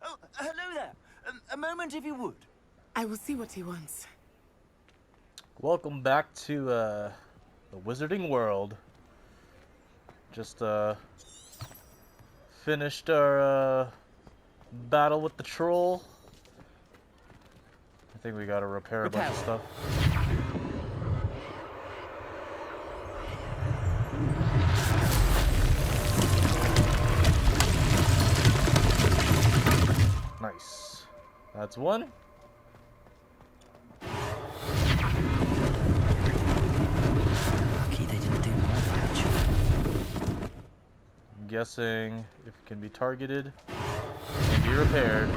Oh, hello there. A moment if you would. I will see what he wants. Welcome back to the Wizarding World. Just finished our battle with the troll. I think we gotta repair a bunch of stuff. Nice. That's one. Lucky they didn't do more damage. I'm guessing if it can be targeted and be repaired.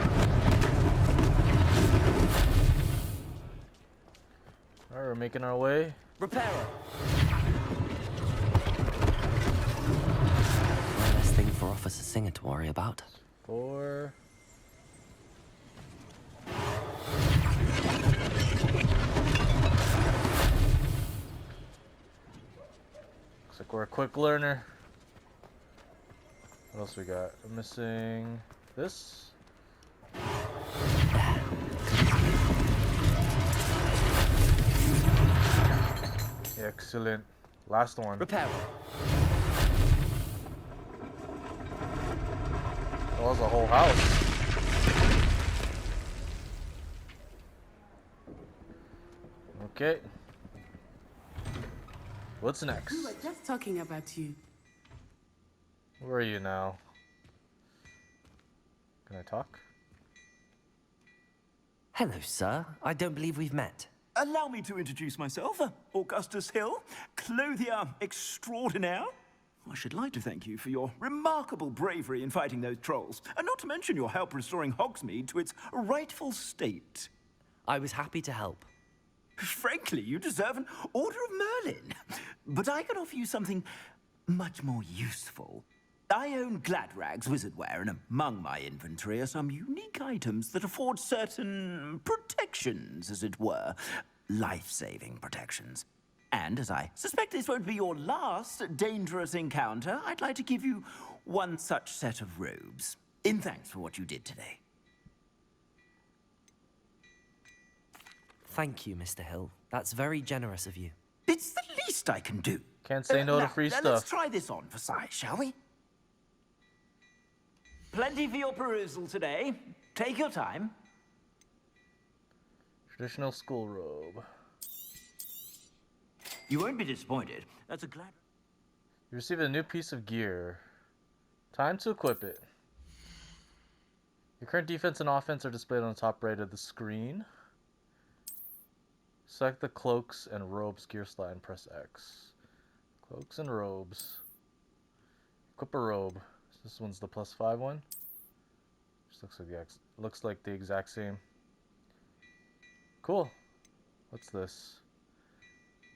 Alright, we're making our way. Repairer. One less thing for Officer Singer to worry about. 4. Looks like we're a quick learner. What else we got? We're missing this. Excellent. Last one. Repairer. That was a whole house. Okay. What's next? We were just talking about you. Where are you now? Can I talk? Hello, sir. I don't believe we've met. Allow me to introduce myself, Augustus Hill, clothier extraordinaire. I should like to thank you for your remarkable bravery in fighting those trolls, and not to mention your help restoring Hogsmeade to its rightful state. I was happy to help. Frankly, you deserve an Order of Merlin. But I can offer you something much more useful. I own Gladrag's wizardware, and among my inventory are some unique items that afford certain protections, as it were. Life-saving protections. And as I suspect this won't be your last dangerous encounter, I'd like to give you one such set of robes, in thanks for what you did today. Thank you, Mr. Hill. That's very generous of you. It's the least I can do. Can't say no to Now, free let's stuff. try this on for size, shall we? Plenty for your perusal today. Take your time. Traditional school robe. You won't be disappointed. That's a glad... You receive a new piece of gear. Time to equip it. Your current defense and offense are displayed on the top right of the screen. Select the cloaks and robes gear slot and press X. Cloaks and robes. Equip a robe. This one's the +5 one. Just looks like the exact same. Cool. What's this?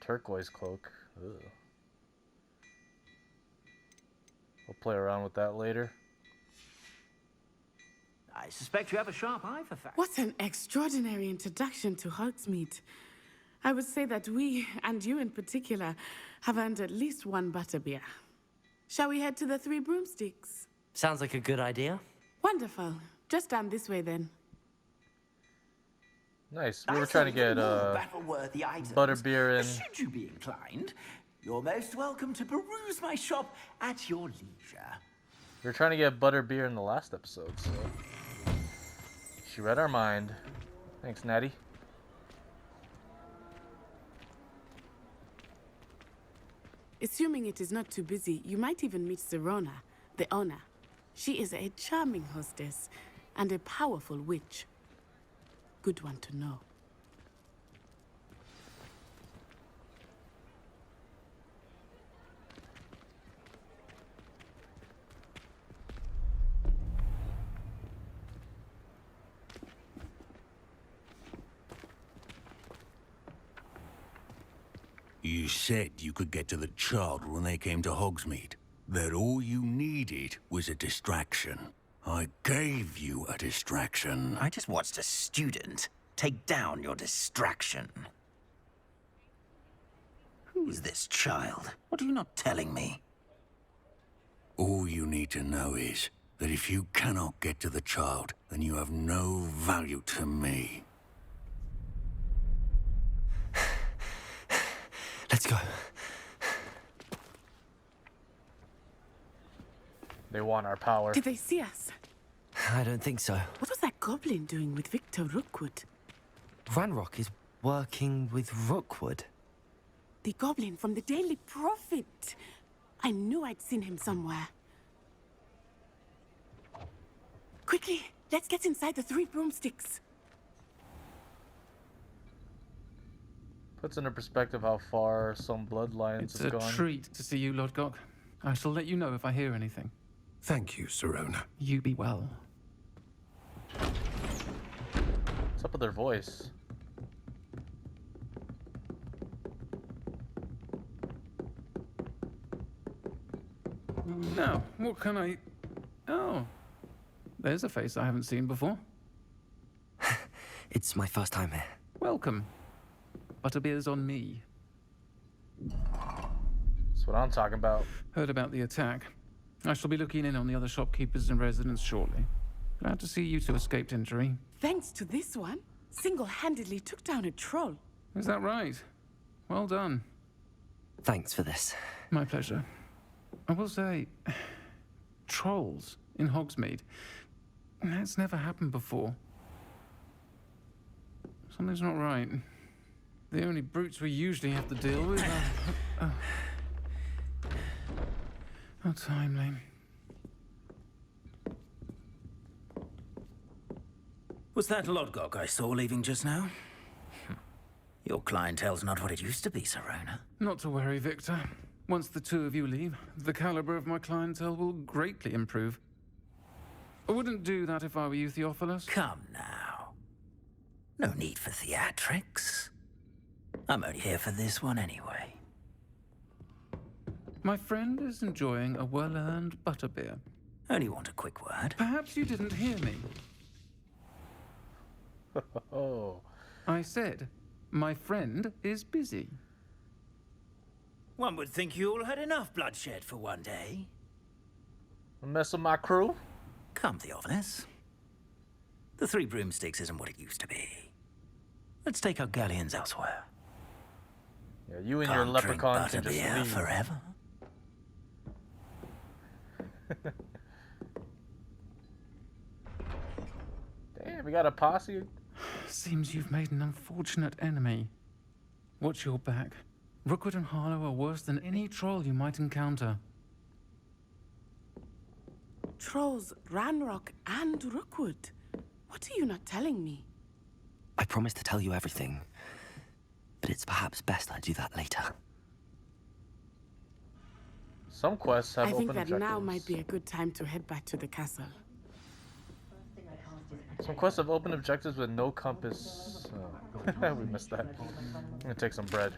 Turquoise cloak. Ugh. We'll play around with that later. I suspect you have a sharp eye for facts. What an extraordinary introduction to Hogsmeade. I would say that we, and you in particular, have earned at least one butterbeer. Shall we head to the Three Broomsticks? Sounds like a good idea. Wonderful. Just down this way then. Nice. We were trying to get battle-worthy items. butterbeer and Should you be inclined, you're most welcome to peruse my shop at your leisure. we were trying to get butterbeer in the last episode, so she read our mind. Thanks, Natty. Assuming it is not too busy, you might even meet Serona, the owner. She is a charming hostess and a powerful witch. Good one to know. You said you could get to the child when they came to Hogsmeade. That all you needed was a distraction. I gave you a distraction. I just watched a student take down your distraction. Who is this child? What are you not telling me? All you need to know is, that if you cannot get to the child, then you have no value to me. Let's go. They want our power. Did they see us? I don't think so. What was that goblin doing with Victor Rookwood? Ranrock is working with Rookwood. The goblin from the Daily Prophet. I knew I'd seen him somewhere. Quickly, let's get inside the 3 broomsticks. Puts into perspective how far some bloodlines It's have a gone. treat to see you, Lord Gok. I shall let you know if I hear anything. Thank you, Sirona. You be well. What's up with their voice? Now, what can I... Oh, there's a face I haven't seen before. It's my first time here. Welcome. Butterbeer's on me. That's what I'm talking about. Heard about the attack. I shall be looking in on the other shopkeepers and residents shortly. Glad to see you two escaped injury. Thanks to this one, single-handedly took down a troll. Is that right? Well done. Thanks for this. My pleasure. I will say, trolls in Hogsmeade. That's never happened before. Something's not right. The only brutes we usually have to deal with are... How timely. Was that Lodgok I saw leaving just now? Your clientele's not what it used to be, Sirona. Not to worry, Victor. Once the two of you leave, the caliber of my clientele will greatly improve. I wouldn't do that if I were you, Theophilus. Come now. No need for theatrics. I'm only here for this one anyway. My friend is enjoying a well-earned butterbeer. Only want a quick word. Perhaps you didn't hear me. Oh. I said, my friend is busy. One would think you all had enough bloodshed for one day. Mess with my crew? Come, Theophilus. The 3 broomsticks isn't what it used to be. Let's take our galleons elsewhere. Yeah, you and your Can't drink leprechaun can just butterbeer leave. forever. Damn, we got a posse. Seems you've made an unfortunate enemy. Watch your back. Rookwood and Harlow are worse than any troll you might encounter. Trolls, Ranrock, and Rookwood. What are you not telling me? I promise to tell you everything, but it's perhaps best I do that later. Some quests have I open think that objectives. now might be a good time to head back to the castle. Some quests have open objectives with no compass. Oh. We missed that. I'm gonna take some bread.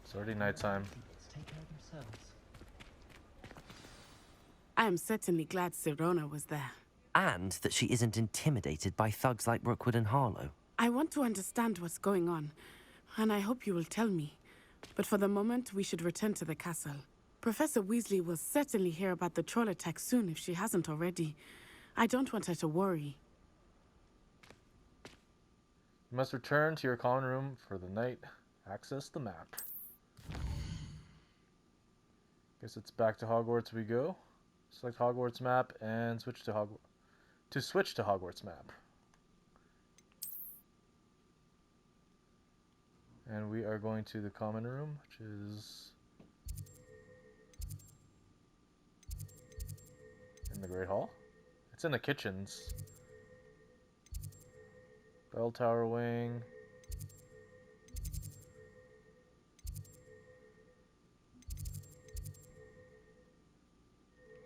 It's already nighttime. I am certainly glad Sirona was there. And that she isn't intimidated by thugs like Rookwood and Harlow. I want to understand what's going on, and I hope you will tell me. But for the moment, we should return to the castle. Professor Weasley will certainly hear about the troll attack soon if she hasn't already. I don't want her to worry. You must return to your common room for the night. Access the map. Guess it's back to Hogwarts we go. Select Hogwarts map and switch to Hogwarts map. And we are going to the common room, which is in the Great Hall. It's in the kitchens. Bell Tower Wing.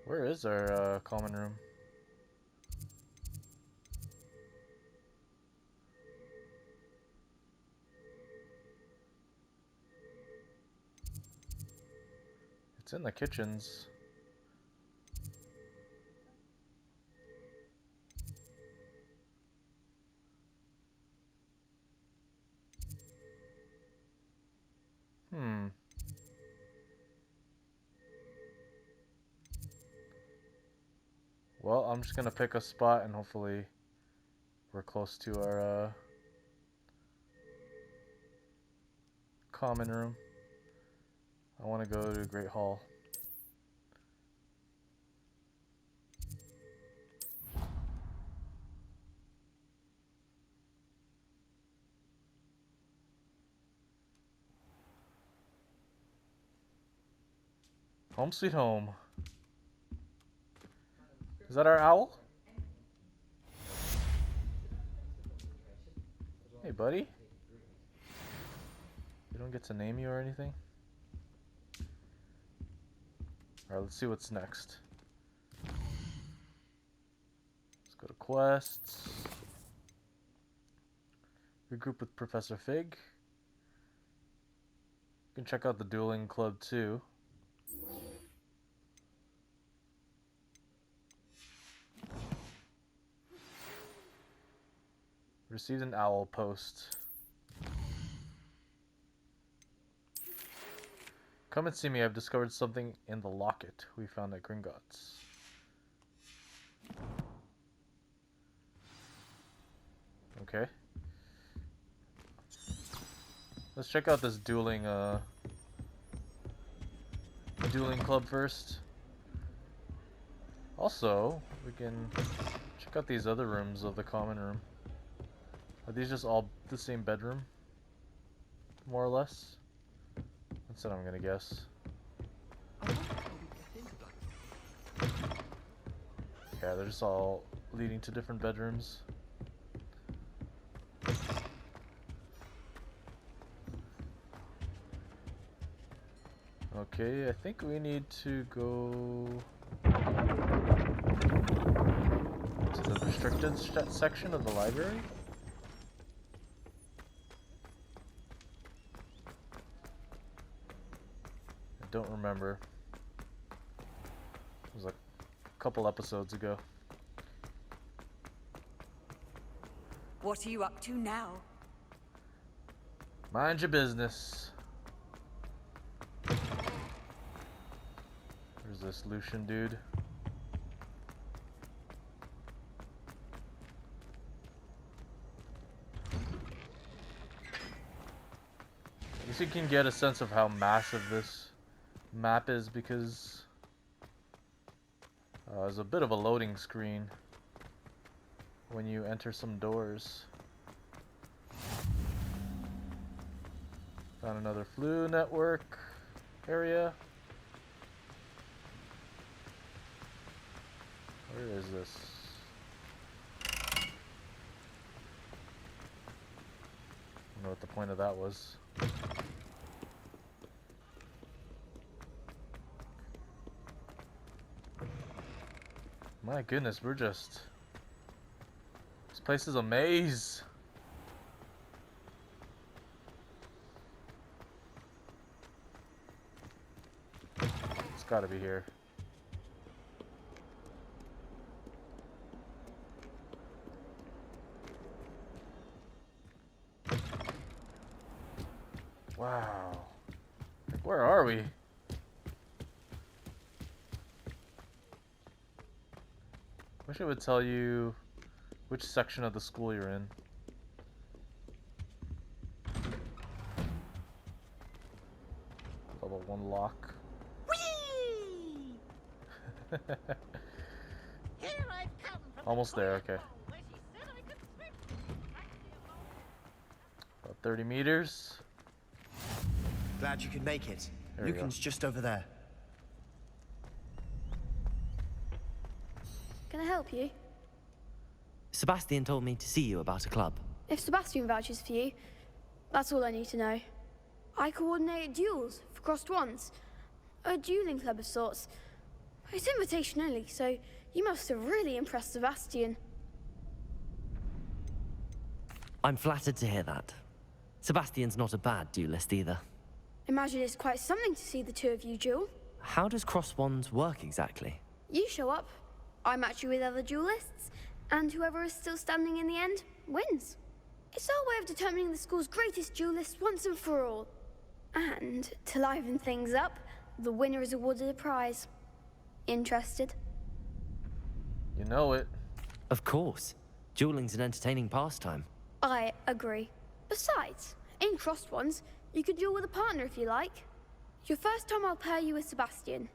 Where is our common room? It's in the kitchens. I'm just gonna pick a spot and hopefully we're close to our common room. I want to go to Great Hall. Home sweet home. Is that our owl? Hey, buddy. We don't get to name you or anything? Alright, let's see what's next. Let's go to quests. Regroup with Professor Fig. You can check out the dueling club too. Received an owl post. Come and see me. I've discovered something in the locket we found at Gringotts. Okay. Let's check out this dueling club first. Also, we can check out these other rooms of the common room. Are these just all the same bedroom? More or less? That's what I'm gonna guess. Yeah, they're just all leading to different bedrooms. Okay, I think we need to go to the restricted section of the library. I don't remember. It was a couple episodes ago. What are you up to now? Mind your business. There's this Lucian dude. I guess you can get a sense of how massive this map is because there's a bit of a loading screen when you enter some doors. Found another flu network area. Where is this? I don't know what the point of that was. My goodness, we're just... This place is a maze. It's gotta be here. Wow. Like, where are we? Wish it would tell you which section of the school you're in. Level 1 lock. Whee! Here I've come from Almost there, okay. where she said I could swim. About 30 meters. Glad you could make it. There we go. Lucan's just over there. Can I help you? Sebastian told me to see you about a club. If Sebastian vouches for you, that's all I need to know. I coordinate duels for crossed wands. A dueling club of sorts. It's invitation only, so you must have really impressed Sebastian. I'm flattered to hear that. Sebastian's not a bad duelist either. Imagine it's quite something to see the two of you duel. How does cross wands work exactly? You show up, I match you with other duelists, and whoever is still standing in the end wins. It's our way of determining the school's greatest duelist once and for all. And to liven things up, the winner is awarded a prize. Interested? You know it. Of course. Dueling's an entertaining pastime. I agree. Besides, in crossed ones, you could duel with a partner if you like. Your first time I'll pair you with Sebastian.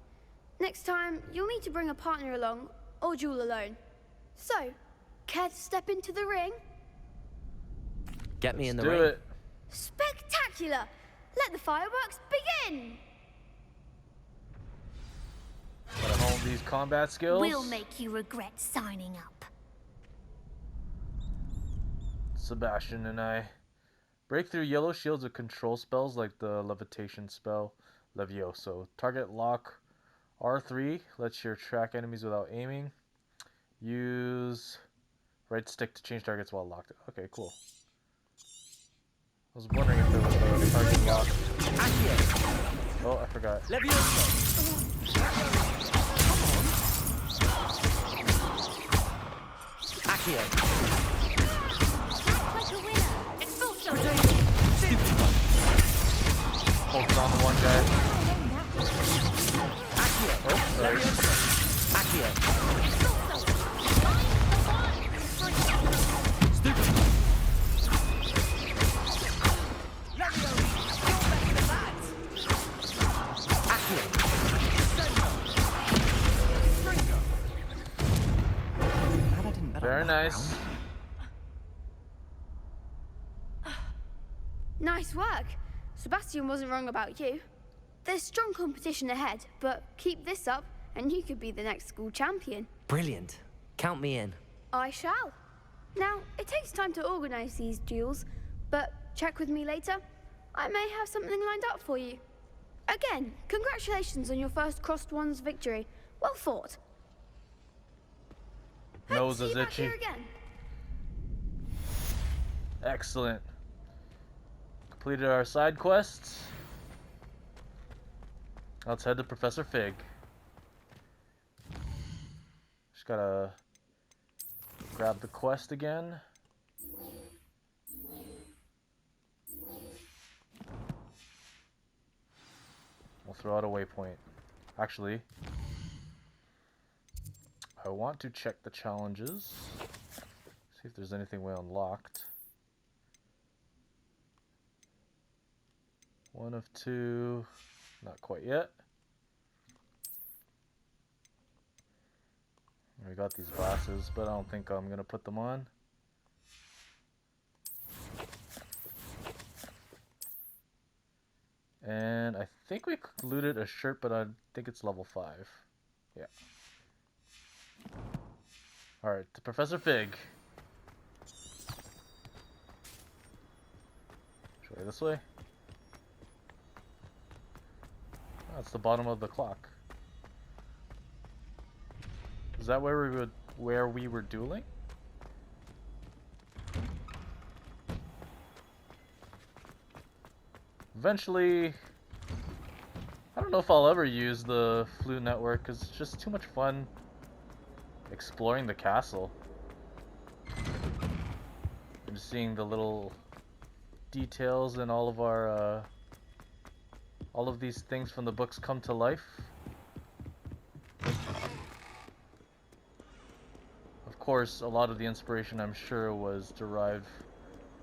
Next time, you'll need to bring a partner along, or duel alone. So, care to step into the ring? Get me in the Do ring. it. Spectacular! Let the fireworks begin! Gotta hone these combat skills. We'll make you regret signing up. Sebastian and I. Break through yellow shields with control spells like the levitation spell, Levioso. Target lock R3 lets you track enemies without aiming. Use right stick to change targets while locked. Okay, cool. I was wondering if there was a target lock. Oh, I forgot. Accio. Like a winner. It's also Focus on the one guy. Oh, sorry. Very nice. Nice work. Sebastian wasn't wrong about you. There's strong competition ahead, but keep this up and you could be the next school champion. Brilliant. Count me in. I shall. Now, it takes time to organize these duels, but check with me later. I may have something lined up for you. Again, congratulations on your first Crossed Ones victory. Well fought. Hope Nose to see is you back itchy. here again. Excellent. Completed our side quests. Let's head to Professor Fig. Just gotta grab the quest again. We'll throw out a waypoint. Actually, I want to check the challenges. See if there's anything we unlocked. One of two. Not quite yet. We got these glasses, but I don't think I'm gonna put them on. And I think we looted a shirt, but I think it's level 5. Yeah. Alright, to Professor Fig. Should I go this way? That's the bottom of the clock. Is that where we were dueling? Eventually, I don't know if I'll ever use the Flute network because it's just too much fun exploring the castle. I'm just seeing the little details and all of our all of these things from the books come to life. Of course, a lot of the inspiration, I'm sure, was derived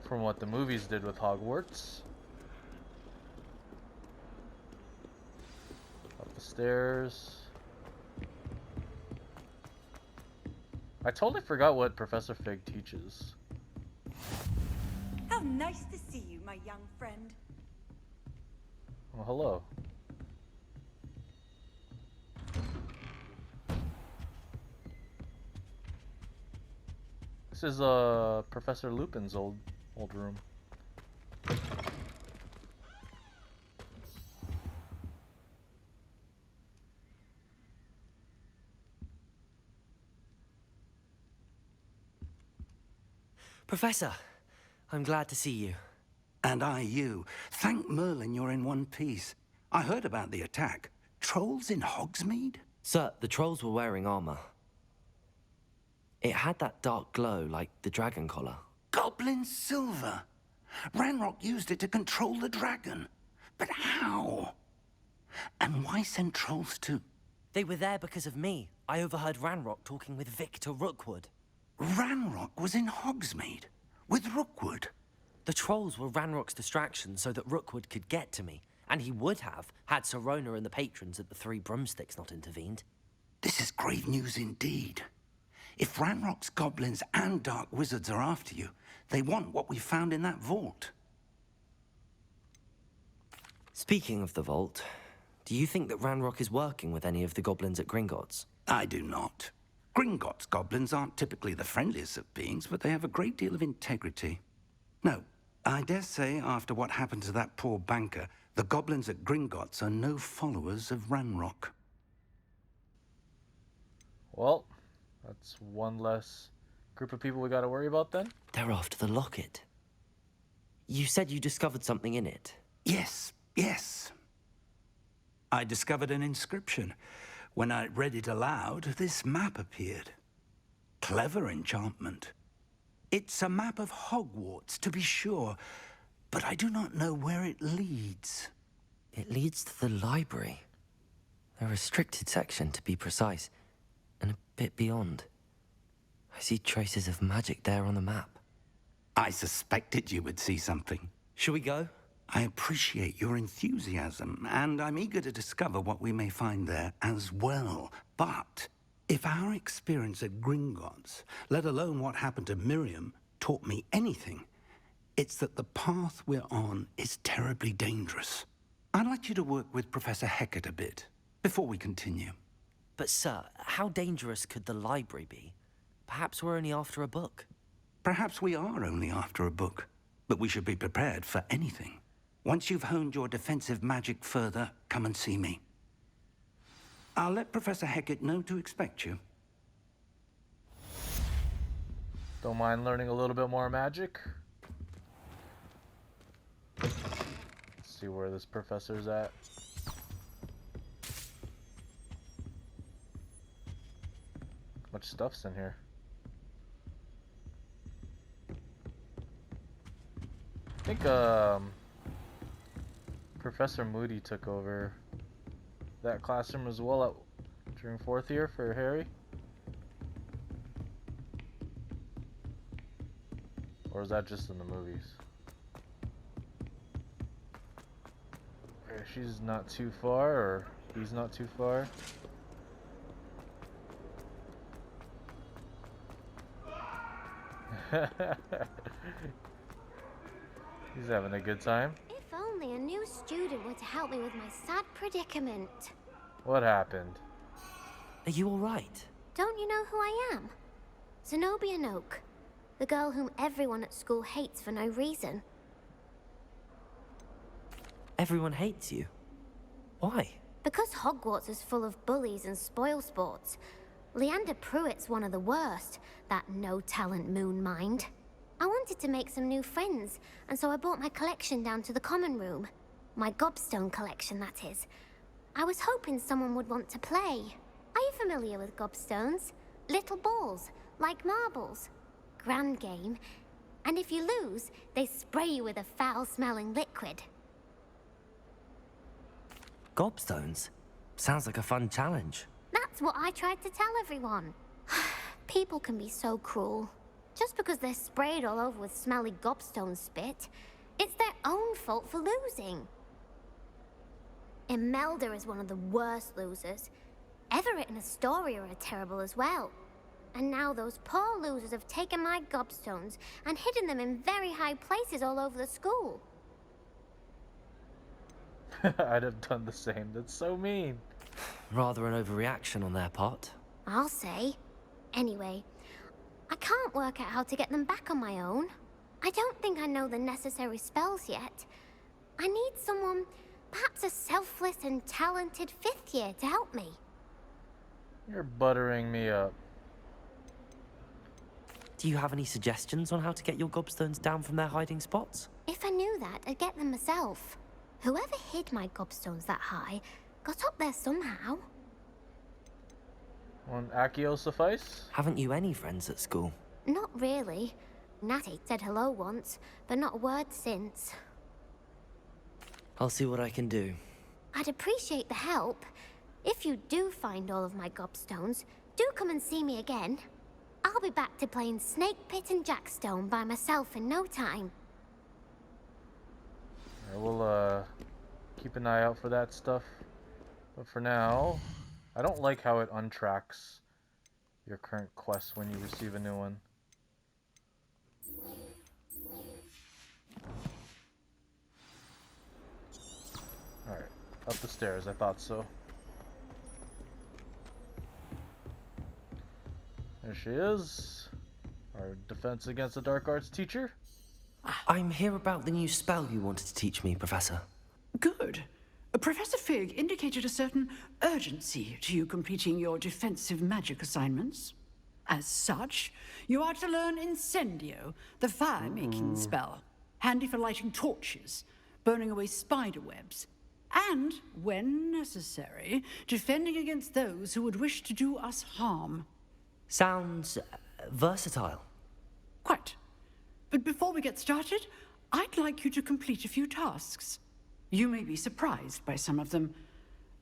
from what the movies did with Hogwarts. Up the stairs. I totally forgot what Professor Fig teaches. How nice to see you, my young friend. Oh, hello. This is Professor Lupin's old room. Professor, I'm glad to see you. And I you. Thank Merlin you're in one piece. I heard about the attack. Trolls in Hogsmeade? Sir, the trolls were wearing armor. It had that dark glow like the dragon collar. Goblin silver. Ranrock used it to control the dragon. But how? And why send trolls to They were there because of me. I overheard Ranrock talking with Victor Rookwood. Ranrock was in Hogsmeade with Rookwood. The trolls were Ranrock's distraction so that Rookwood could get to me. And he would have, had Sirona and the patrons at the Three Broomsticks not intervened. This is grave news indeed. If Ranrock's goblins and dark wizards are after you, they want what we found in that vault. Speaking of the vault, do you think that Ranrock is working with any of the goblins at Gringotts? I do not. Gringotts goblins aren't typically the friendliest of beings, but they have a great deal of integrity. No, I dare say after what happened to that poor banker, the goblins at Gringotts are no followers of Ranrock. Well, that's one less group of people we gotta worry about then. They're after the locket. You said you discovered something in it. Yes. I discovered an inscription. When I read it aloud, this map appeared. Clever enchantment. It's a map of Hogwarts, to be sure, but I do not know where it leads. It leads to the library. A restricted section, to be precise, and a bit beyond. I see traces of magic there on the map. I suspected you would see something. Shall we go? I appreciate your enthusiasm, and I'm eager to discover what we may find there as well. But if our experience at Gringotts, let alone what happened to Miriam, taught me anything, it's that the path we're on is terribly dangerous. I'd like you to work with Professor Hecat a bit before we continue. But sir, how dangerous could the library be? Perhaps we're only after a book. Perhaps we are only after a book, but we should be prepared for anything. Once you've honed your defensive magic further, come and see me. I'll let Professor Hecat know to expect you. Don't mind learning a little bit more magic. Let's see where this professor's at. Much stuff's in here. I think Professor Moody took over that classroom as well during 4th year for Harry. Or is that just in the movies? Okay, she's not too far, or he's not too far. He's having a good time. If only a new student were to help me with my sad predicament. What happened? Are you all right? Don't you know who I am? Zenobia Noak, the girl whom everyone at school hates for no reason. Everyone hates you. Why? Because Hogwarts is full of bullies and spoilsports. Leander Pruitt's one of the worst, that no-talent moon mind. I wanted to make some new friends, and so I brought my collection down to the common room. My gobstone collection, that is. I was hoping someone would want to play. Are you familiar with gobstones? Little balls, like marbles. Grand game. And if you lose, they spray you with a foul-smelling liquid. Gobstones? Sounds like a fun challenge. That's what I tried to tell everyone. People can be so cruel. Just because they're sprayed all over with smelly gobstone spit, it's their own fault for losing. Imelda is one of the worst losers. Everett and Astoria are terrible as well. And now those poor losers have taken my gobstones and hidden them in very high places all over the school. I'd have done the same. That's so mean. Rather an overreaction on their part. I'll say. Anyway, I can't work out how to get them back on my own. I don't think I know the necessary spells yet. I need someone, perhaps a selfless and talented 5th year to help me. You're buttering me up. Do you have any suggestions on how to get your gobstones down from their hiding spots? If I knew that, I'd get them myself. Whoever hid my gobstones that high got up there somehow. One Accio suffice? Haven't you any friends at school? Not really. Natty said hello once, but not a word since. I'll see what I can do. I'd appreciate the help. if you do find all of my gobstones, do come and see me again. I'll be back to playing Snake Pit and Jackstone by myself in no time. I will keep an eye out for that stuff. But for now, I don't like how it untracks your current quest when you receive a new one. Alright, up the stairs, I thought so. There she is. Our defense against the dark arts teacher. I'm here about the new spell you wanted to teach me, Professor. Good. Professor Fig indicated a certain urgency to you completing your defensive magic assignments. As such, you are to learn Incendio, the fire-making spell, handy for lighting torches, burning away spider webs, and, when necessary, defending against those who would wish to do us harm. Sounds versatile. Quite. But before we get started, I'd like you to complete a few tasks. You may be surprised by some of them.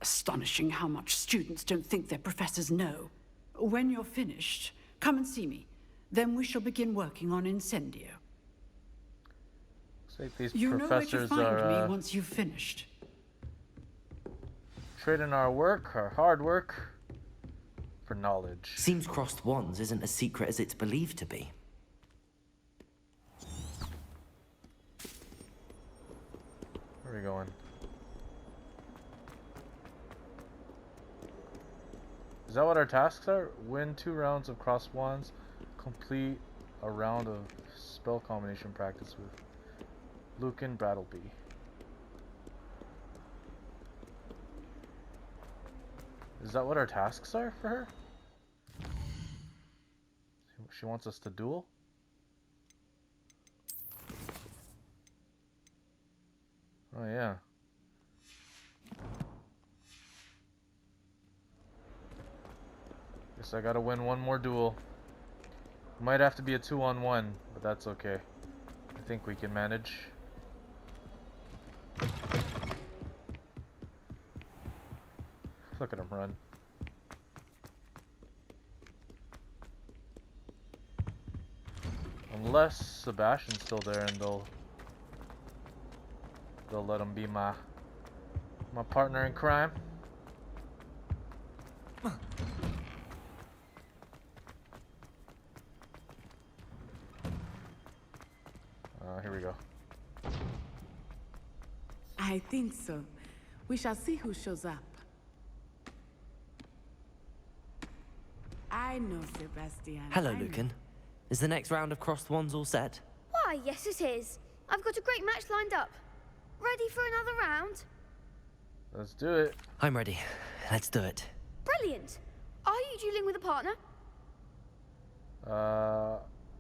Astonishing how much students don't think their professors know. When you're finished, come and see me. Then we shall begin working on Incendio. Looks like these You know where to professors find are me once you've finished. trading our work, our hard work, for knowledge. Seems crossed wands isn't as secret as it's believed to be. Where are we going? Is that what our tasks are? Win 2 rounds of cross wands. Complete a round of spell combination practice with Lucan Brattleby. Is that what our tasks are for her? She wants us to duel? Oh yeah. Guess I gotta win one more duel. Might have to be a 2-on-1, but that's okay. I think we can manage. Look at him run. Unless Sebastian's still there and they'll let him be my partner in crime. Here we go. I think so. We shall see who shows up. I know, Sebastian. Hello, I know. Lucan. Is the next round of crossed wands all set? Why, yes it is. I've got a great match lined up. Ready for another round? Let's do it. I'm ready. Let's do it. Brilliant. Are you dueling with a partner?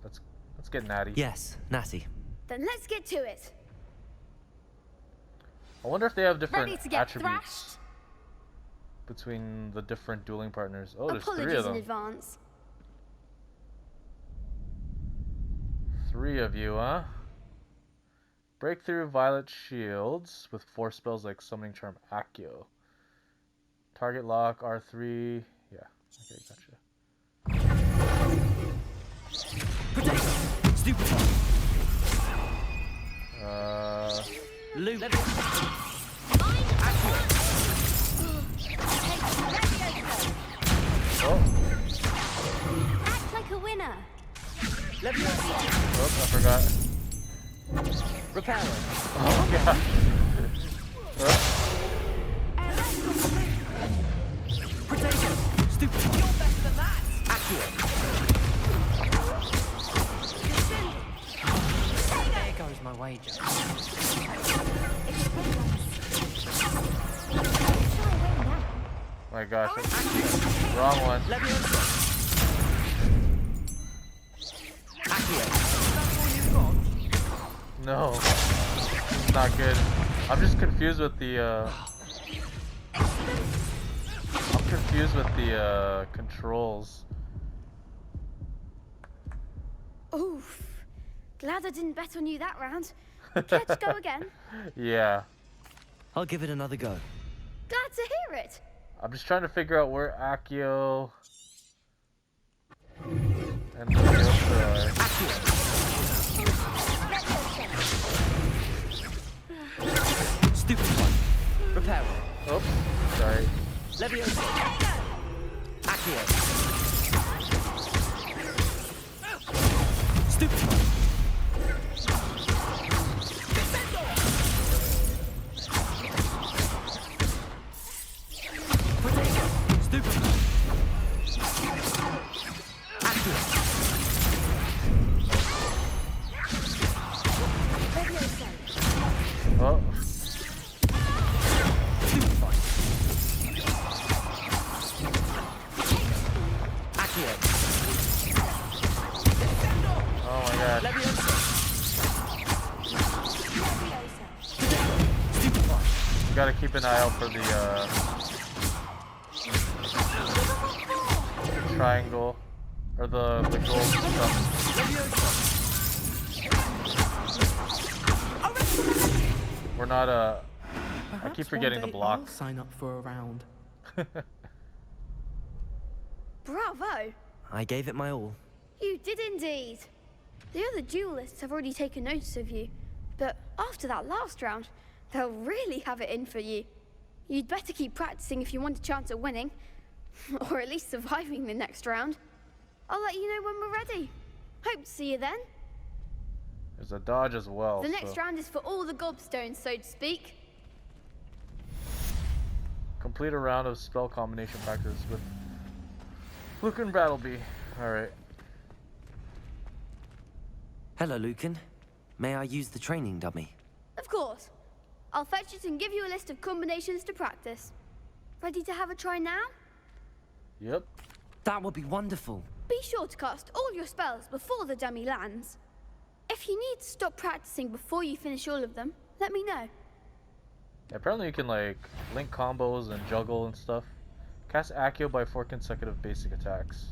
Let's get natty. Yes, Natty. Then let's get to it. I wonder if they have different Ready to get attributes thrashed? between the different dueling partners. Oh, there's 3 of Apologies them. in advance. 3 of you, huh? Breakthrough Violet Shields with 4 spells like Summoning Charm Accio. Target lock R3. Yeah, okay, gotcha. Stupid. Luke. Oh, Act like a winner. oh, I forgot. Repair. Oh, yeah. Stupid. You're better than that. Accurate. There goes my wager. My gosh, wrong one. No, it's not good. I'm just confused with the controls. Oof. Glad I didn't bet on you that round. Care to go again? Yeah. I'll give it another go. Glad to hear it. I'm just trying to figure out where Accio and Leviosa are. Stupid one. Repair. Oh, sorry. Leviosa. Accio. Stupid one. Stupid one. Accio. Oh. Oh my god. You gotta keep an eye out for the triangle or the gold stuff. We're not I keep forgetting the block. I'll sign up for a round. Bravo! I gave it my all. You did indeed. The other duelists have already taken notice of you, but after that last round, they'll really have it in for you. You'd better keep practicing if you want a chance at winning, or at least surviving the next round. I'll let you know when we're ready. Hope to see you then. There's a dodge as well. The next round is for all the gobstones, so to speak. Complete a round of spell combination practice with Lucan Brattleby. Alright. Hello, Lucan. May I use the training dummy? Of course. I'll fetch it and give you a list of combinations to practice. Ready to have a try now? Yep. That would be wonderful. Be sure to cast all your spells before the dummy lands. If you need to stop practicing before you finish all of them, let me know. Yeah, apparently you can like link combos and juggle and stuff. Cast Accio by 4 consecutive basic attacks.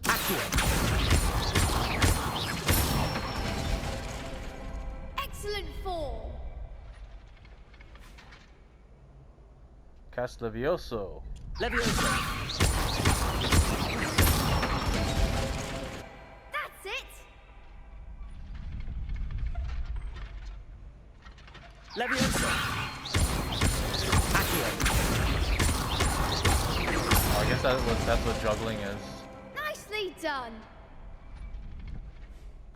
Excellent form. Cast Levioso. Leviosa. That's it. Leviosa. Accio. Oh, I guess that's what juggling is. Nicely done.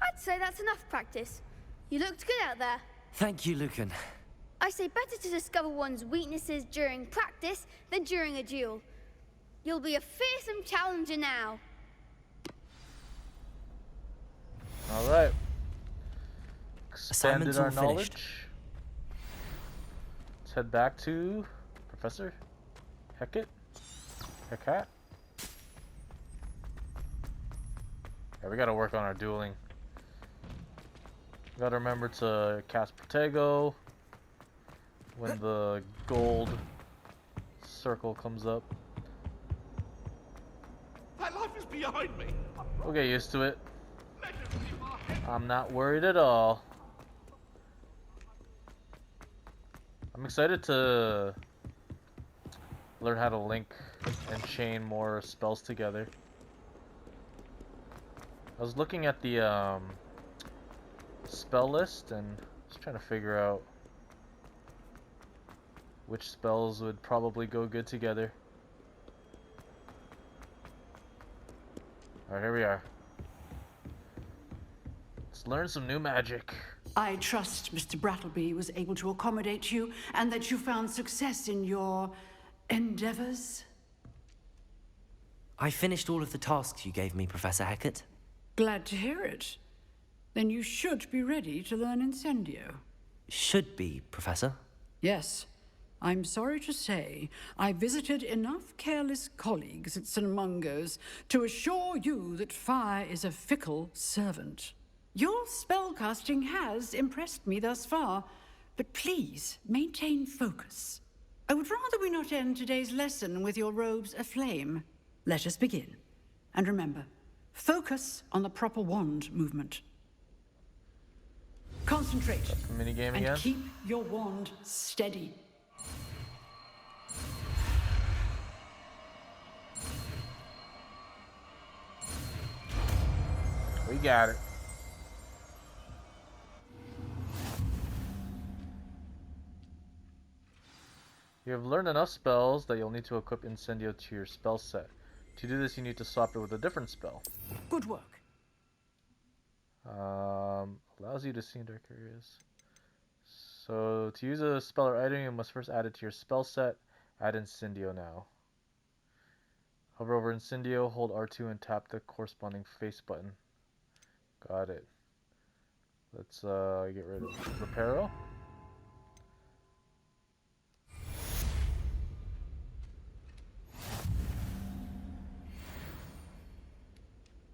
I'd say that's enough practice. You looked good out there. Thank you, Lucan. I say better to discover one's weaknesses during practice than during a duel. You'll be a fearsome challenger now. Alright. Assignment's Expanded our all knowledge. finished. Let's head back to Professor Hecat. Hecat? Yeah, we gotta work on our dueling. Gotta remember to cast Protego when the gold circle comes up. My life is behind me. We'll get used to it. I'm not worried at all. I'm excited to learn how to link and chain more spells together. I was looking at the spell list and just trying to figure out which spells would probably go good together. Alright, here we are. Let's learn some new magic. I trust Mr. Brattleby was able to accommodate you and that you found success in your endeavors. I finished all of the tasks you gave me, Professor Hecat. Glad to hear it. Then you should be ready to learn Incendio. Should be, Professor. Yes. I'm sorry to say, I visited enough careless colleagues at St. Mungo's to assure you that fire is a fickle servant. Your spellcasting has impressed me thus far, but please maintain focus. I would rather we not end today's lesson with your robes aflame. Let us begin. And remember, focus on the proper wand movement. Concentrate. That's the minigame and again. keep your wand steady. got it. You have learned enough spells that you'll need to equip Incendio to your spell set. To do this, you need to swap it with a different spell. Good work. Allows you to see in dark areas. So, to use a spell or item, you must first add it to your spell set. Add Incendio now. Hover over Incendio, hold R2, and tap the corresponding face button. Got it. Let's get rid of Reparo.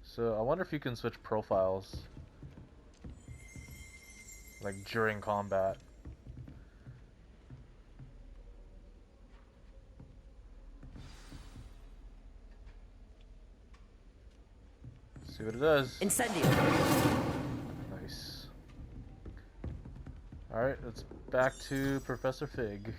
So I wonder if you can switch profiles, like during combat. See what it does. Incendio. Nice. Alright, let's back to Professor Fig.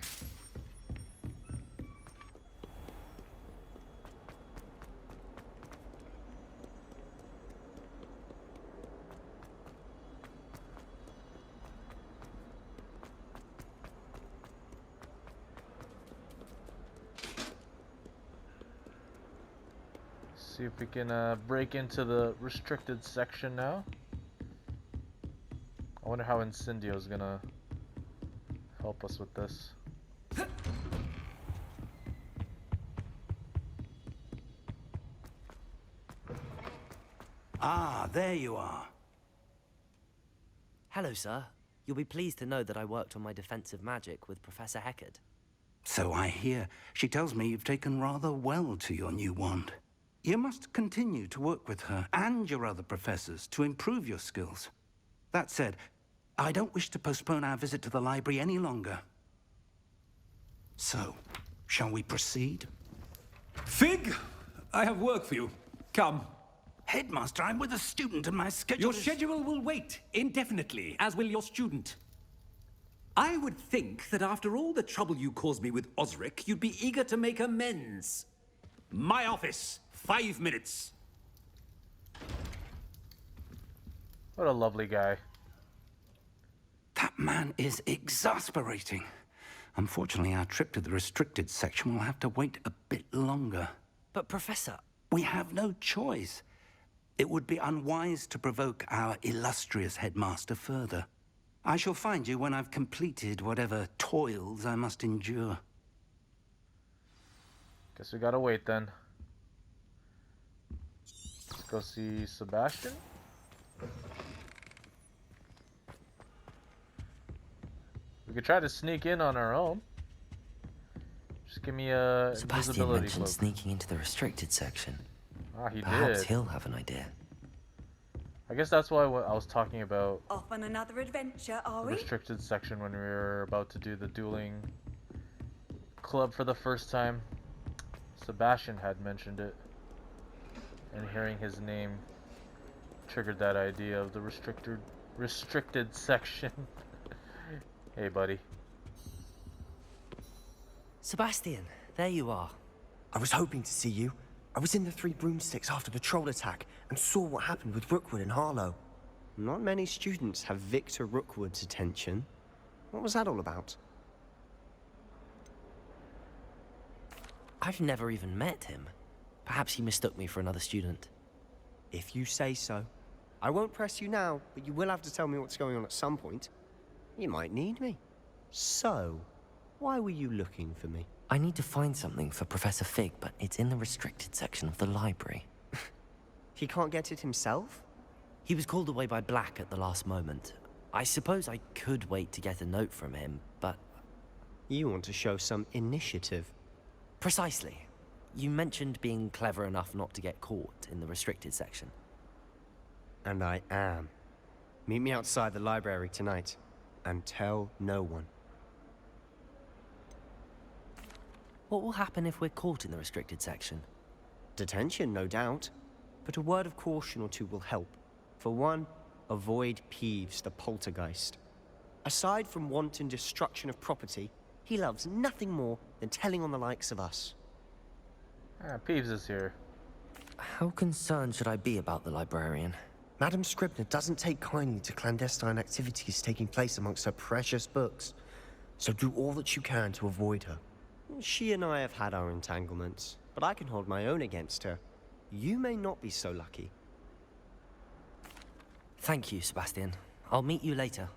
See if we can break into the restricted section now. I wonder how Incendio is gonna help us with this. Ah, there you are. Hello, sir. You'll be pleased to know that I worked on my defensive magic with Professor Heckard. So I hear. She tells me you've taken rather well to your new wand. You must continue to work with her and your other professors to improve your skills. That said, I don't wish to postpone our visit to the library any longer. So, shall we proceed? Fig, I have work for you. Come. Headmaster, I'm with a student and my schedule Your schedule will wait indefinitely, as will your student. I would think that after all the trouble you caused me with Osric, you'd be eager to make amends. My office. 5 minutes. What a lovely guy. That man is exasperating. Unfortunately, our trip to the restricted section will have to wait a bit longer. But, Professor... We have no choice. It would be unwise to provoke our illustrious headmaster further. I shall find you when I've completed whatever toils I must endure. Guess we gotta wait then. Let's go see Sebastian. We could try to sneak in on our own. Just give me a Sebastian invisibility mentioned cloak. sneaking into the restricted section. Ah, he Perhaps did. he'll have an idea. I guess that's why I was talking about Off on another adventure, are the we? restricted section when we were about to do the dueling club for the first time. Sebastian had mentioned it, and hearing his name triggered that idea of the restricted section. Hey, buddy. Sebastian, there you are. I was hoping to see you. I was in the Three Broomsticks after the troll attack and saw what happened with Rookwood and Harlow. Not many students have Victor Rookwood's attention. What was that all about? I've never even met him. Perhaps he mistook me for another student. If you say so. I won't press you now, but you will have to tell me what's going on at some point. You might need me. So, why were you looking for me? I need to find something for Professor Fig, but it's in the restricted section of the library. He can't get it himself? He was called away by Black at the last moment. I suppose I could wait to get a note from him, but... You want to show some initiative. Precisely. You mentioned being clever enough not to get caught in the restricted section. And I am. Meet me outside the library tonight, and tell no one. What will happen if we're caught in the restricted section? Detention, no doubt. But a word of caution or two will help. For one, avoid Peeves, the poltergeist. Aside from wanton destruction of property, he loves nothing more than telling on the likes of us. Ah, Peeves is here. How concerned should I be about the librarian? Madame Scribner doesn't take kindly to clandestine activities taking place amongst her precious books, so do all that you can to avoid her. She and I have had our entanglements, but I can hold my own against her. You may not be so lucky. Thank you, Sebastian. I'll meet you later.